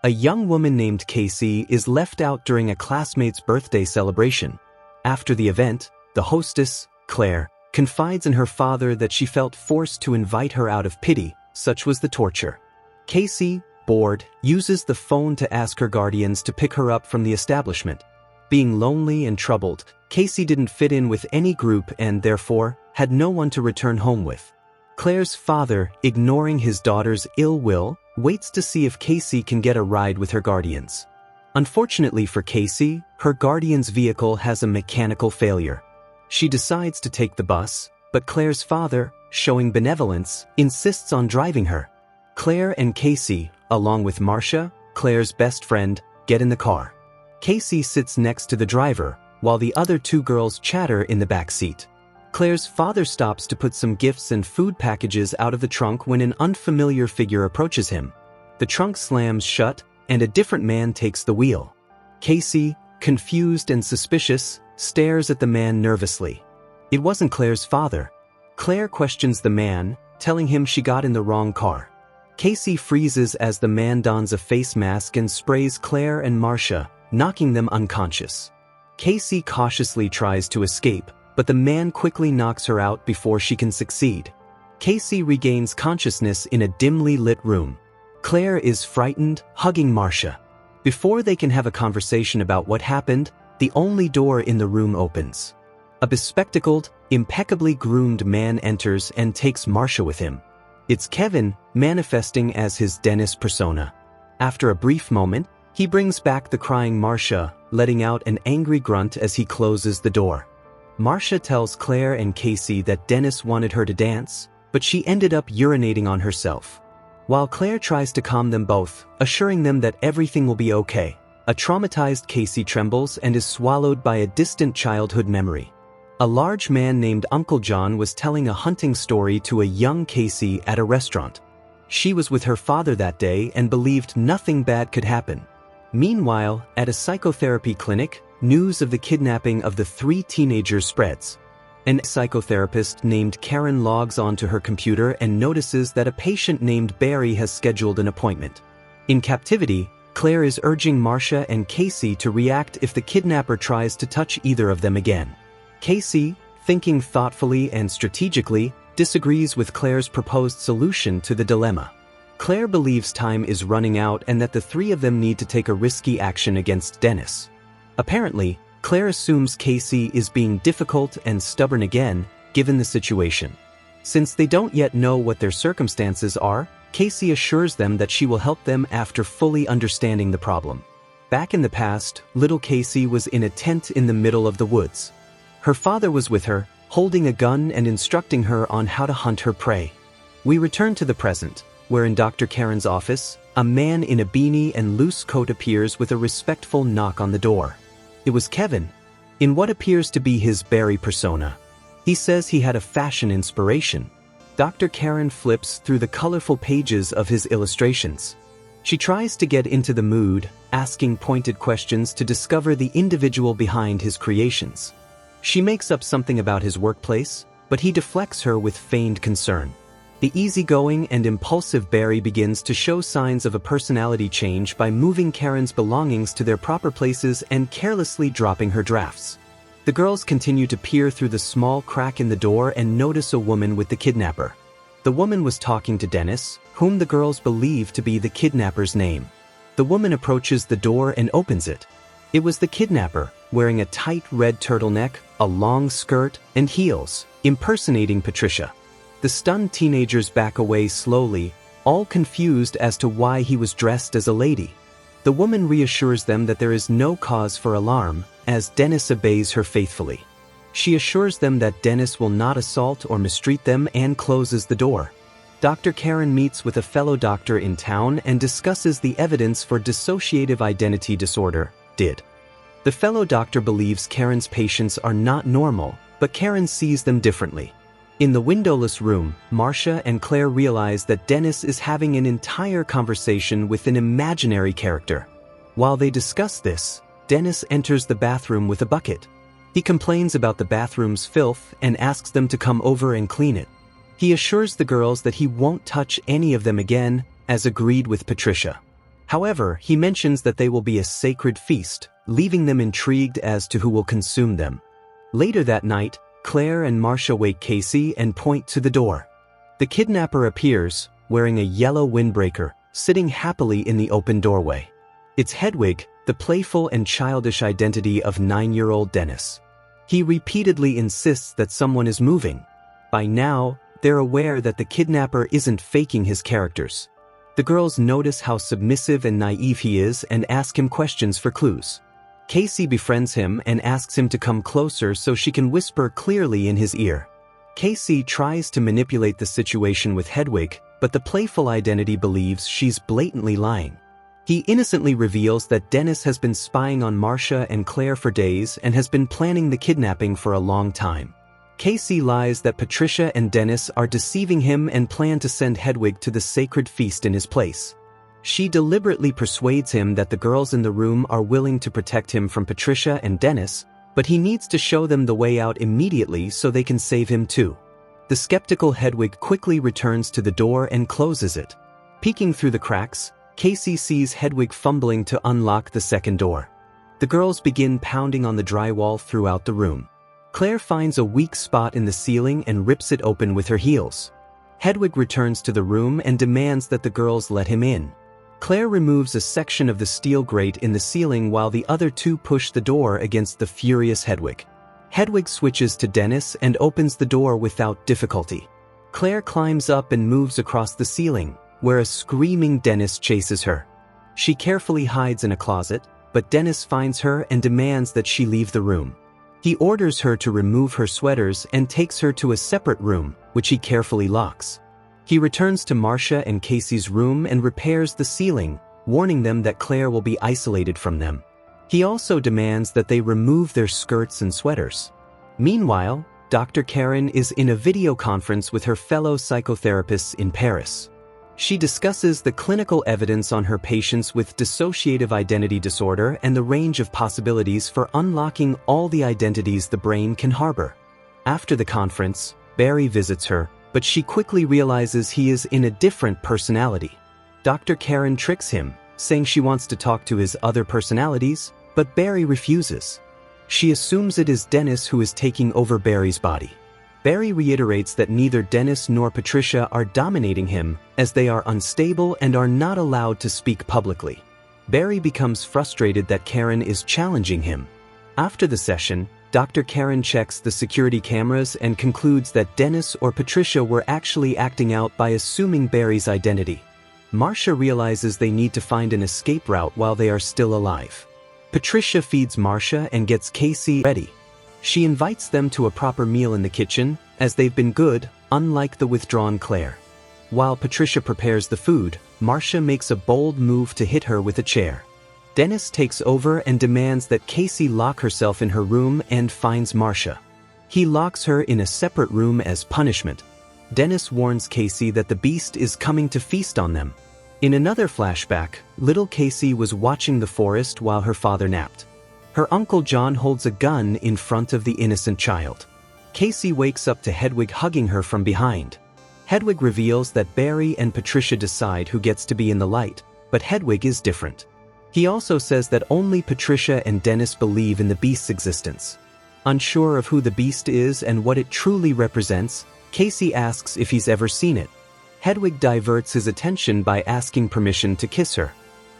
A young woman named Casey is left out during a classmate's birthday celebration. After the event, the hostess, Claire, confides in her father that she felt forced to invite her out of pity, such was the torture. Casey, bored, uses the phone to ask her guardians to pick her up from the establishment. Being lonely and troubled, Casey didn't fit in with any group and, therefore, had no one to return home with. Claire's father, ignoring his daughter's ill will, waits to see if Casey can get a ride with her guardians. Unfortunately for Casey, her guardian's vehicle has a mechanical failure. She decides to take the bus, but Claire's father, showing benevolence, insists on driving her. Claire and Casey, along with Marcia, Claire's best friend, get in the car. Casey sits next to the driver, while the other two girls chatter in the back seat. Claire's father stops to put some gifts and food packages out of the trunk when an unfamiliar figure approaches him. The trunk slams shut, and a different man takes the wheel. Casey, confused and suspicious, stares at the man nervously. It wasn't Claire's father. Claire questions the man, telling him she got in the wrong car. Casey freezes as the man dons a face mask and sprays Claire and Marcia, knocking them unconscious. Casey cautiously tries to escape, but the man quickly knocks her out before she can succeed. Casey regains consciousness in a dimly lit room. Claire is frightened, hugging Marcia. Before they can have a conversation about what happened, the only door in the room opens. A bespectacled, impeccably groomed man enters and takes Marcia with him. It's Kevin, manifesting as his Dennis persona. After a brief moment, he brings back the crying Marcia, letting out an angry grunt as he closes the door. Marcia tells Claire and Casey that Dennis wanted her to dance, but she ended up urinating on herself. While Claire tries to calm them both, assuring them that everything will be okay, a traumatized Casey trembles and is swallowed by a distant childhood memory. A large man named Uncle John was telling a hunting story to a young Casey at a restaurant. She was with her father that day and believed nothing bad could happen. Meanwhile, at a psychotherapy clinic, news of the kidnapping of the 3 teenagers spreads. An psychotherapist named Karen logs onto her computer and notices that a patient named Barry has scheduled an appointment. In captivity, Claire is urging Marcia and Casey to react if the kidnapper tries to touch either of them again. Casey, thinking thoughtfully and strategically, disagrees with Claire's proposed solution to the dilemma. Claire believes time is running out and that the 3 of them need to take a risky action against Dennis. Apparently, Claire assumes Casey is being difficult and stubborn again, given the situation. Since they don't yet know what their circumstances are, Casey assures them that she will help them after fully understanding the problem. Back in the past, little Casey was in a tent in the middle of the woods. Her father was with her, holding a gun and instructing her on how to hunt her prey. We return to the present, where in Dr. Karen's office, a man in a beanie and loose coat appears with a respectful knock on the door. It was Kevin, in what appears to be his Barry persona. He says he had a fashion inspiration. Dr. Karen flips through the colorful pages of his illustrations. She tries to get into the mood, asking pointed questions to discover the individual behind his creations. She makes up something about his workplace, but he deflects her with feigned concern. The easygoing and impulsive Barry begins to show signs of a personality change by moving Karen's belongings to their proper places and carelessly dropping her drafts. The girls continue to peer through the small crack in the door and notice a woman with the kidnapper. The woman was talking to Dennis, whom the girls believe to be the kidnapper's name. The woman approaches the door and opens it. It was the kidnapper, wearing a tight red turtleneck, a long skirt, and heels, impersonating Patricia. The stunned teenagers back away slowly, all confused as to why he was dressed as a lady. The woman reassures them that there is no cause for alarm, as Dennis obeys her faithfully. She assures them that Dennis will not assault or mistreat them and closes the door. Dr. Karen meets with a fellow doctor in town and discusses the evidence for dissociative identity disorder, DID. The fellow doctor believes Karen's patients are not normal, but Karen sees them differently. In the windowless room, Marcia and Claire realize that Dennis is having an entire conversation with an imaginary character. While they discuss this, Dennis enters the bathroom with a bucket. He complains about the bathroom's filth and asks them to come over and clean it. He assures the girls that he won't touch any of them again, as agreed with Patricia. However, he mentions that they will be a sacred feast, leaving them intrigued as to who will consume them. Later that night, Claire and Marcia wake Casey and point to the door. The kidnapper appears, wearing a yellow windbreaker, sitting happily in the open doorway. It's Hedwig, the playful and childish identity of 9-year-old Dennis. He repeatedly insists that someone is moving. By now, they're aware that the kidnapper isn't faking his characters. The girls notice how submissive and naive he is and ask him questions for clues. Casey befriends him and asks him to come closer so she can whisper clearly in his ear. Casey tries to manipulate the situation with Hedwig, but the playful identity believes she's blatantly lying. He innocently reveals that Dennis has been spying on Marcia and Claire for days and has been planning the kidnapping for a long time. Casey lies that Patricia and Dennis are deceiving him and plan to send Hedwig to the sacred feast in his place. She deliberately persuades him that the girls in the room are willing to protect him from Patricia and Dennis, but he needs to show them the way out immediately so they can save him too. The skeptical Hedwig quickly returns to the door and closes it. Peeking through the cracks, Casey sees Hedwig fumbling to unlock the second door. The girls begin pounding on the drywall throughout the room. Claire finds a weak spot in the ceiling and rips it open with her heels. Hedwig returns to the room and demands that the girls let him in. Claire removes a section of the steel grate in the ceiling while the other two push the door against the furious Hedwig. Hedwig switches to Dennis and opens the door without difficulty. Claire climbs up and moves across the ceiling, where a screaming Dennis chases her. She carefully hides in a closet, but Dennis finds her and demands that she leave the room. He orders her to remove her sweaters and takes her to a separate room, which he carefully locks. He returns to Marcia and Casey's room and repairs the ceiling, warning them that Claire will be isolated from them. He also demands that they remove their skirts and sweaters. Meanwhile, Dr. Karen is in a video conference with her fellow psychotherapists in Paris. She discusses the clinical evidence on her patients with dissociative identity disorder and the range of possibilities for unlocking all the identities the brain can harbor. After the conference, Barry visits her, but she quickly realizes he is in a different personality. Dr. Karen tricks him, saying she wants to talk to his other personalities, but Barry refuses. She assumes it is Dennis who is taking over Barry's body. Barry reiterates that neither Dennis nor Patricia are dominating him, as they are unstable and are not allowed to speak publicly. Barry becomes frustrated that Karen is challenging him. After the session, Dr. Karen checks the security cameras and concludes that Dennis or Patricia were actually acting out by assuming Barry's identity. Marcia realizes they need to find an escape route while they are still alive. Patricia feeds Marcia and gets Casey ready. She invites them to a proper meal in the kitchen, as they've been good, unlike the withdrawn Claire. While Patricia prepares the food, Marcia makes a bold move to hit her with a chair. Dennis takes over and demands that Casey lock herself in her room and finds Marcia. He locks her in a separate room as punishment. Dennis warns Casey that the beast is coming to feast on them. In another flashback, little Casey was watching the forest while her father napped. Her Uncle John holds a gun in front of the innocent child. Casey wakes up to Hedwig hugging her from behind. Hedwig reveals that Barry and Patricia decide who gets to be in the light, but Hedwig is different. He also says that only Patricia and Dennis believe in the beast's existence. Unsure of who the beast is and what it truly represents, Casey asks if he's ever seen it. Hedwig diverts his attention by asking permission to kiss her.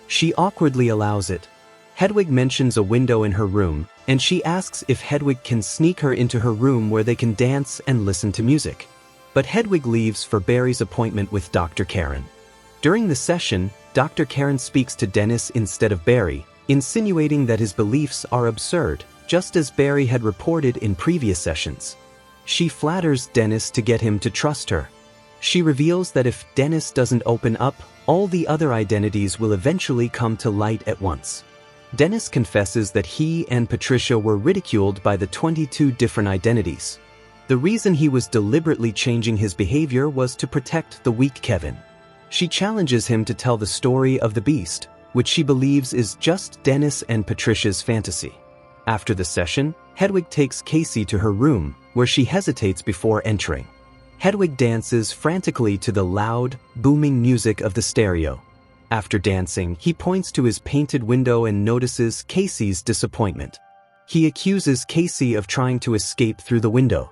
She awkwardly allows it. Hedwig mentions a window in her room, and she asks if Hedwig can sneak her into her room where they can dance and listen to music. But Hedwig leaves for Barry's appointment with Dr. Karen. During the session, Dr. Karen speaks to Dennis instead of Barry, insinuating that his beliefs are absurd, just as Barry had reported in previous sessions. She flatters Dennis to get him to trust her. She reveals that if Dennis doesn't open up, all the other identities will eventually come to light at once. Dennis confesses that he and Patricia were ridiculed by the 22 different identities. The reason he was deliberately changing his behavior was to protect the weak Kevin. She challenges him to tell the story of the beast, which she believes is just Dennis and Patricia's fantasy. After the session, Hedwig takes Casey to her room, where she hesitates before entering. Hedwig dances frantically to the loud, booming music of the stereo. After dancing, he points to his painted window and notices Casey's disappointment. He accuses Casey of trying to escape through the window.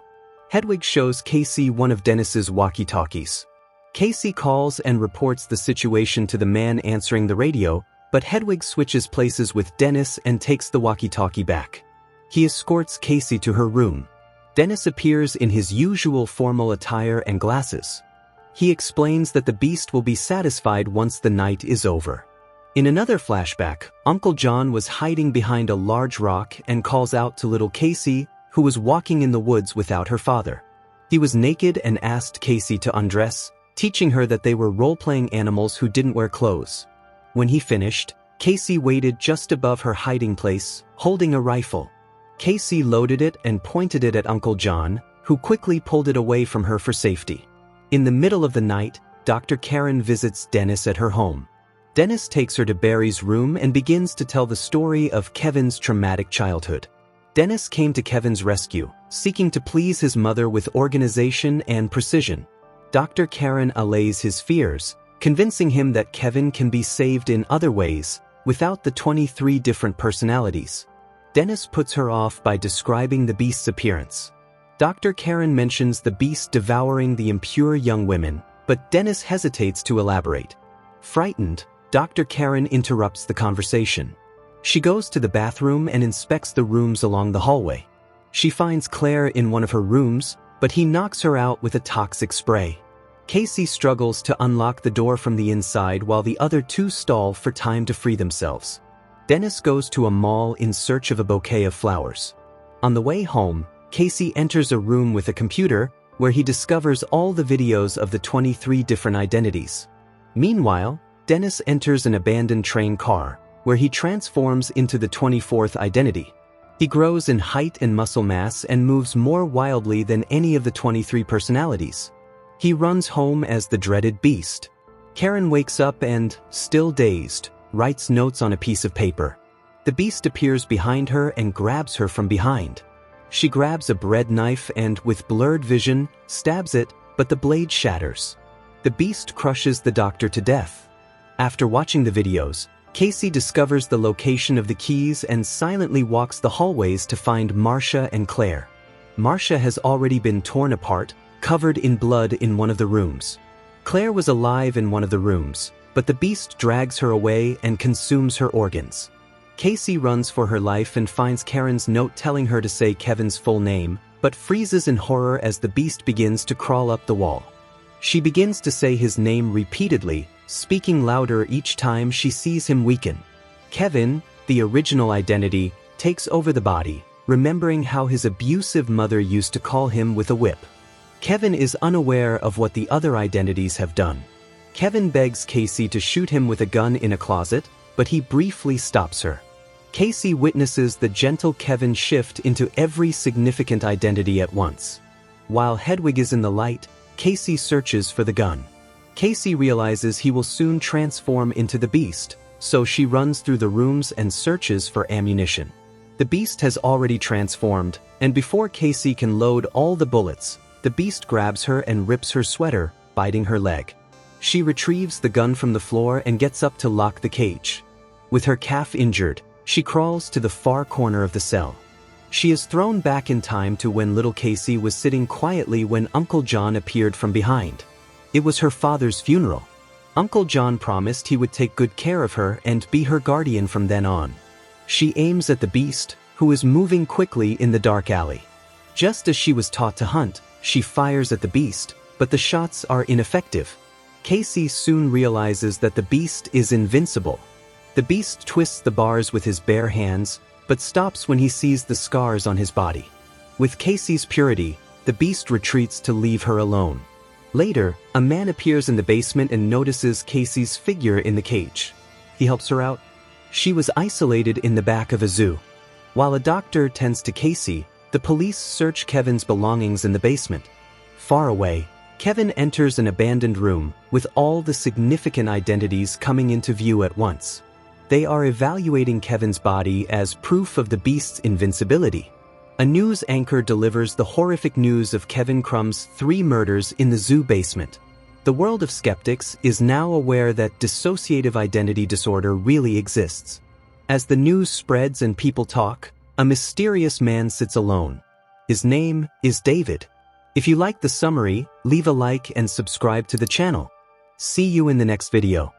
Hedwig shows Casey one of Dennis's walkie-talkies. Casey calls and reports the situation to the man answering the radio, but Hedwig switches places with Dennis and takes the walkie-talkie back. He escorts Casey to her room. Dennis appears in his usual formal attire and glasses. He explains that the beast will be satisfied once the night is over. In another flashback, Uncle John was hiding behind a large rock and calls out to little Casey, who was walking in the woods without her father. He was naked and asked Casey to undress, teaching her that they were role-playing animals who didn't wear clothes. When he finished, Casey waited just above her hiding place, holding a rifle. Casey loaded it and pointed it at Uncle John, who quickly pulled it away from her for safety. In the middle of the night, Dr. Karen visits Dennis at her home. Dennis takes her to Barry's room and begins to tell the story of Kevin's traumatic childhood. Dennis came to Kevin's rescue, seeking to please his mother with organization and precision. Dr. Karen allays his fears, convincing him that Kevin can be saved in other ways, without the 23 different personalities. Dennis puts her off by describing the beast's appearance. Dr. Karen mentions the beast devouring the impure young women, but Dennis hesitates to elaborate. Frightened, Dr. Karen interrupts the conversation. She goes to the bathroom and inspects the rooms along the hallway. She finds Claire in one of her rooms, but he knocks her out with a toxic spray. Casey struggles to unlock the door from the inside while the other two stall for time to free themselves. Dennis goes to a mall in search of a bouquet of flowers. On the way home, Casey enters a room with a computer where he discovers all the videos of the 23 different identities. Meanwhile, Dennis enters an abandoned train car, where he transforms into the 24th identity. He grows in height and muscle mass and moves more wildly than any of the 23 personalities. He runs home as the dreaded beast. Karen wakes up and, still dazed, writes notes on a piece of paper. The beast appears behind her and grabs her from behind. She grabs a bread knife and, with blurred vision, stabs it, but the blade shatters. The beast crushes the doctor to death. After watching the videos, Casey discovers the location of the keys and silently walks the hallways to find Marcia and Claire. Marcia has already been torn apart, covered in blood in one of the rooms. Claire was alive in one of the rooms, but the beast drags her away and consumes her organs. Casey runs for her life and finds Karen's note telling her to say Kevin's full name, but freezes in horror as the beast begins to crawl up the wall. She begins to say his name repeatedly, speaking louder each time she sees him weaken. Kevin, the original identity, takes over the body, remembering how his abusive mother used to call him with a whip. Kevin is unaware of what the other identities have done. Kevin begs Casey to shoot him with a gun in a closet, but he briefly stops her. Casey witnesses the gentle Kevin shift into every significant identity at once. While Hedwig is in the light, Casey searches for the gun. Casey realizes he will soon transform into the beast, so she runs through the rooms and searches for ammunition. The beast has already transformed, and before Casey can load all the bullets, the beast grabs her and rips her sweater, biting her leg. She retrieves the gun from the floor and gets up to lock the cage. With her calf injured, she crawls to the far corner of the cell. She is thrown back in time to when little Casey was sitting quietly when Uncle John appeared from behind. It was her father's funeral. Uncle John promised he would take good care of her and be her guardian from then on. She aims at the beast, who is moving quickly in the dark alley. Just as she was taught to hunt, she fires at the beast, but the shots are ineffective. Casey soon realizes that the beast is invincible. The beast twists the bars with his bare hands, but stops when he sees the scars on his body. With Casey's purity, the beast retreats to leave her alone. Later, a man appears in the basement and notices Casey's figure in the cage. He helps her out. She was isolated in the back of a zoo. While a doctor tends to Casey, the police search Kevin's belongings in the basement. Far away, Kevin enters an abandoned room, with all the significant identities coming into view at once. They are evaluating Kevin's body as proof of the beast's invincibility. A news anchor delivers the horrific news of Kevin Crumb's 3 murders in the zoo basement. The world of skeptics is now aware that dissociative identity disorder really exists. As the news spreads and people talk, a mysterious man sits alone. His name is David. If you like the summary, leave a like and subscribe to the channel. See you in the next video.